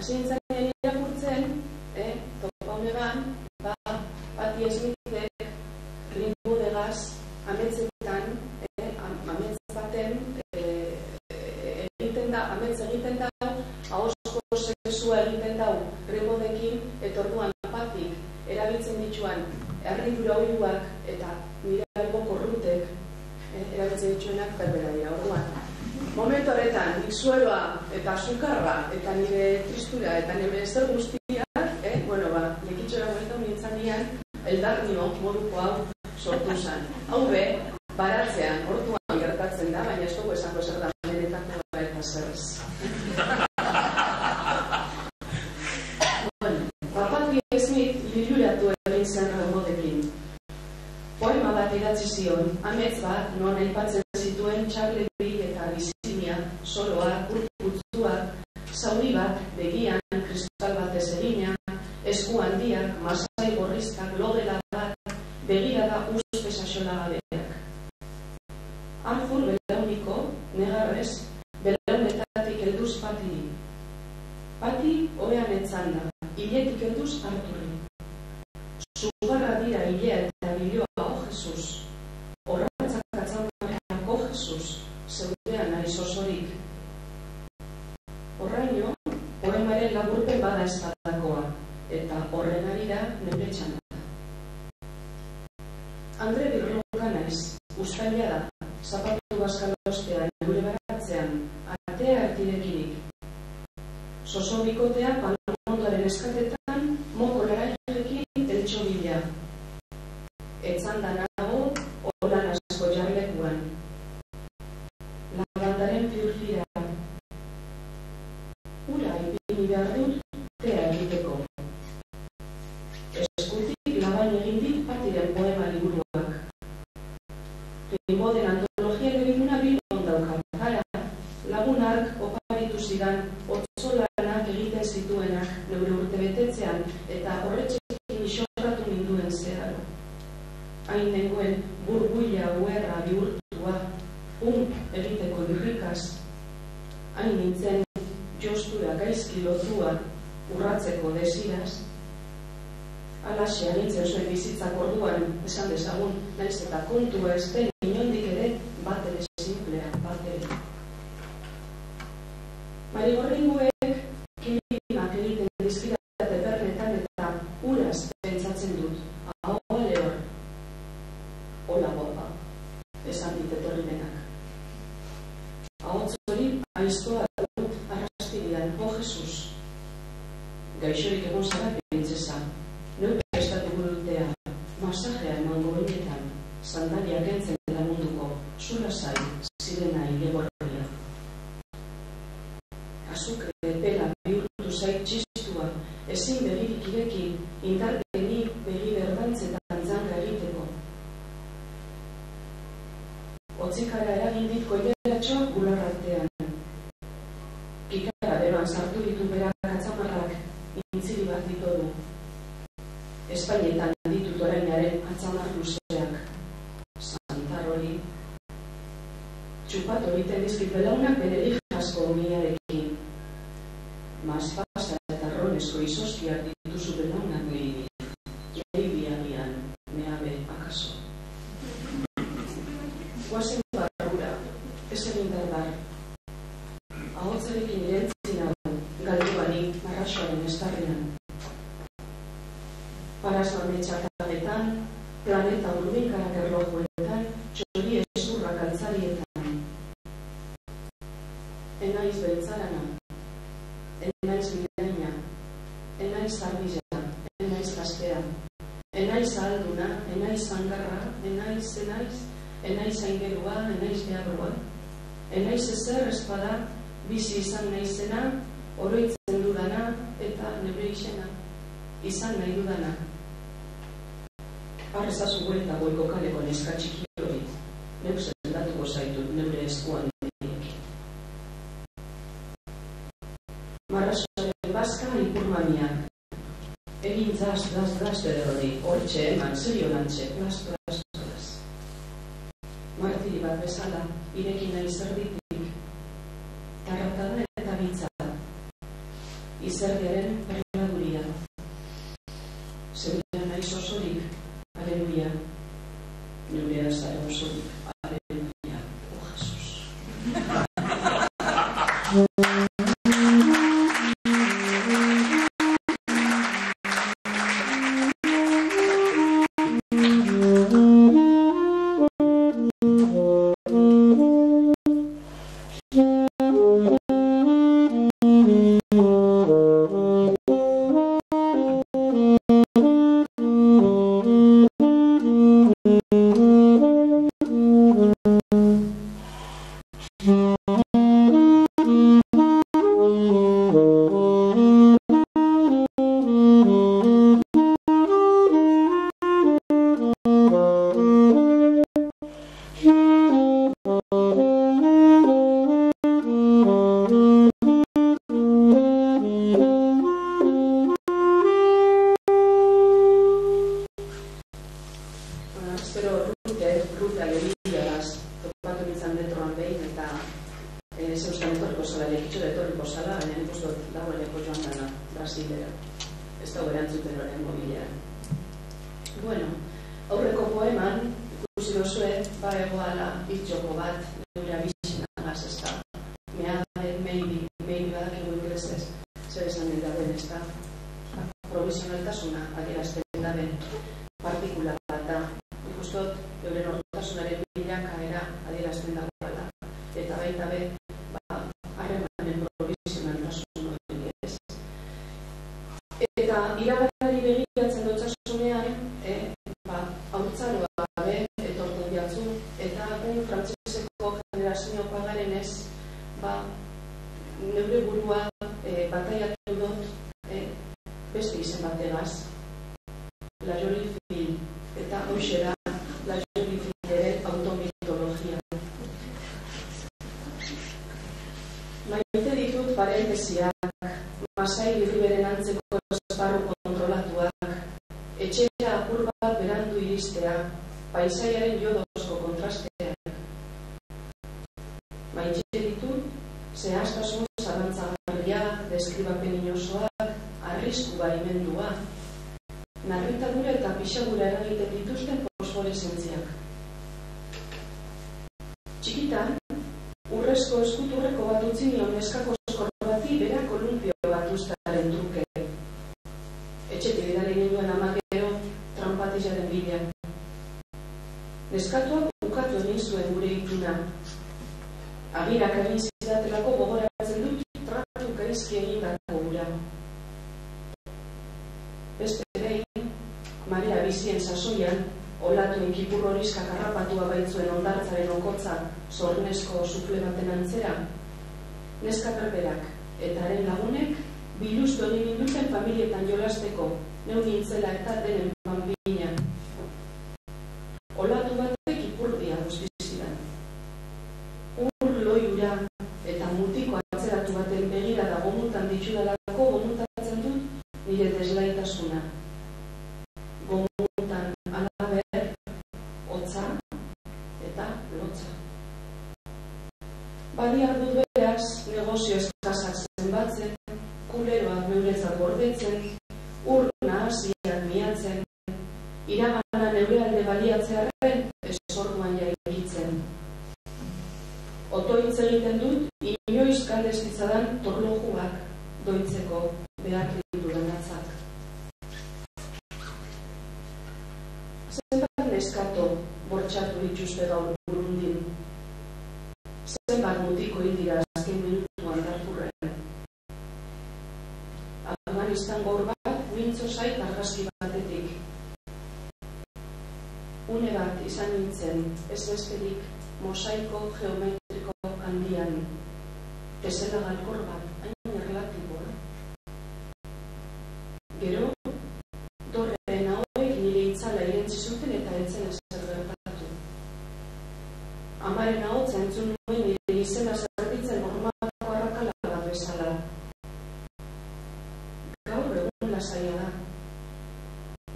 hasi nintzen irakurtzen, topaunegan, Patti Smithek Rimbaud de Gas ametsetan, amets baten egiten da, amets egiten da, ahozko sexua egiten da Rimbaudekin, eta orduan Pattik erabiltzen dituan erridura oiluak eta nire albo korrutek erabiltzen dituenak berbera dira. Orduan, momentu horretan, nik zueroa eta azukarra eta nire tristura eta nire zer guztiak, lekitxora guetan nintzen nian, eldarnio moduko hau sortu zen. Hau be, baratzean, orduan gertatzen da, baina ez dugu esango zer da benetako eta zerrez. Patti Smith liluratu egin zen Rimbaudekin. Poema bat idatzi zion, amets bat, non aipatzen zituen Charleville eta Bizimia, soloak, urtutzuak, zauri bat, begian, kristal batez egina, esku handiak, masai gorriztak, logela bat, begirada uspe saxolagabeak. Arthur belauniko, negarrez, belaunetatik helduz Pattiri. Patti oean etzan da, hiletik helduz Arthurri. Zugarra dira hilea eta biloa, Jesus. Horratzak atzaunak, Jesus, zeudean naiz osorik. Horraino, poemaren laburpen bada espadakoa, eta horren arira neure txanda. Andre Birroka naiz, ustaila da, zapatu bazkalostean, neure baratzean, atea ertirekirik. Sosobikotea Palmondoaren eskatetan, moko larairekin eltxo bila. Etzan da nago, holan asko jarlekuan. Lavandaren piurfira. Ura ipini behar dut, tea egiteko. Eskutik labain egin dit Pattiren poema liburuak. Rimbauden antologia egituna Bilbon daukat. Hara, lagunak oparitu zidan, otzolanak egiten zituenak neure urte betetzean, eta horretxekin isorratu ninduen zeharo. Hain nengoen burbuila uerra bihurtua, egiteko irrikaz. Hain nintzen jostura gaizki lotua, urratzeko desiraz. Alaxe agintzen zuen bizitzak orduan, esan dezagun, naiz eta kontua ez den inondik ere, bat ere simplea, bat ere. Marigorringuek kilimak egiten dizkidate bernetan eta uraz pentsatzen dut. Ahoa lehor. Hola guapa, esan dit etorrimenak. Ahotz hori aiztoa dut arrastibian, Jesus. Gaixorik egon zara printzesa. Neupe estatu gurutea, masajea emango benetan, sandalia kentzen dela munduko, zura zai, zirena ilegorria. Azukre pela bihurtu zait txistua, ezin begirik irekin, indarkeni begi berdantzetan zanga egiteko. Otzikara eragin dit koileratxoak bularratean. Kikara beroan sartu ditu berak atzamarrak, intziri bat ditodu. Espainetan ditut orainaren atzamar luzeak. Santar hori. Txupat horiten dizkit belaunak bere lijazko omiarekin. Mazpasa eta ronesko izoskiak dituzu belaunak lehi. Lehi agian, mehabe, akaso. Guazen barrura, ez egin berdar. Ahotzarekin irentzin hau, galduani, marrasoaren estarrian. Parazormetxakagetan, planeta urbinkarak erlojuetan, txori ezurrak altzarietan. Enaiz beltzarana, enaiz bidaina, enaiz zarbila, enaiz gaztea, enaiz ahalduna, enaiz zangarra, enaiz aingerua, enaiz beharroa, enaiz ezer espada, bizi izan naizena, oroitzen dudana eta neure izena, izan nahi dudana. Arrezazu guelta goiko kaleko neska txiki hori, neuk zendatuko zaitut neure eskuan denik. Marrasoaren bazka ipurmaniak, egin zaz, bere hori, hortxe eman, zerionantxe, glas. Martiri bat bezala, irekin nahi zerditik, tarratada eta bitza. izerdiaren perladuria. Zeurea naiz osorik, aleluia. Neurea zara osorik, aleluia. Oh, Jesus. Paisaiaren jodozko kontrasteak. Maitxe ditu, zehaztasun zalantzagarriak, deskribapen inosoak, arrisku baimendua, narritadura eta pixagura eragiten dituzten fosforesentziak. Txikitan, urrezko eskuturreko bat utzi nion neskako eskorro bati bera kolumpio bat ustaren truke. Etxetik bidali ninduen amakero trampatizaren bidean. Neskatuak bukatu egin zuen gure ituna. Agirak egin zidatelako gogoratzen dut tratu gaizki egindako gura. Beste behin, marea bizien sasoian, olatuen kipur horizkak harrapatua baitzuen ondartzaren okotza zornesko sufle baten antzera, neska berberak eta haren lagunek biluztu egin induten familietan jolasteko, neu nintzela eta denen panbina. Olatu batek ipurdia guztizidan. Ur loiura eta mutiko atzeratu baten begira da gomutan ditudalako gomutatzen dut nire deslaitasuna. Gomutan alaber, hotza eta lotza. Badiak dut beraz, negozio eskazak zenbatzen, kuleroak neuretzat gordetzen, ur nahasiak miatzen, iragana neure alde baliatzearen esorduan jaigitzen. Otoitz egiten dut, inoiz kaldezitzadan torlojuak doitzeko behar ditudan atzak. Zenbat neskato bortxatu dituzte gaur Burundin. Zenbat mutiko hildira azken minutuan Darfurren. Afganistan gaur bat, mintzo zait argazki batetik. Une bat izan nintzen, ez besterik, mosaiko geometriko handian. Ezela galkor bat, hain erlatiboa. Gero, dorren hauek nire itzala irentzi zuten eta etzen ezer gertatu. Amaren ahotza entzun nuen nire izena zerbitzen normalako arrakala bat bezala. Gaur egun lasaia da.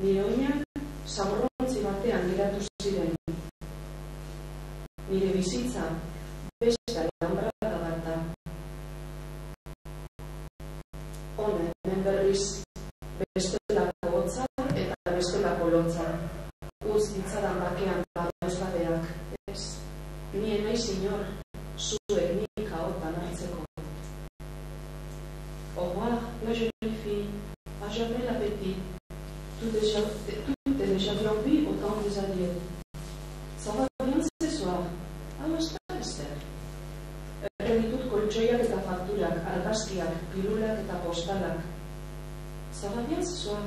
Nire oinak zaborrontzi batean geratu ziren. Nire bizitza beste alambrada bat da. Hone, hemen berriz bestelako hotza eta bestelako lotza. Uz ditzadan bakean babesgabeak, ez? Ni naiz inor, zuek nik ahotan hartzeko. Au revoir, la jeune fille. Ah, j'avais l'appétit. Tout est déjà bien vu au temps des adieux. Ça va bien ce soir. Ah, está, Esther. Ditut koltsoiak eta fakturak, argazkiak, pilulak eta postalak. Ça va bien ce soir.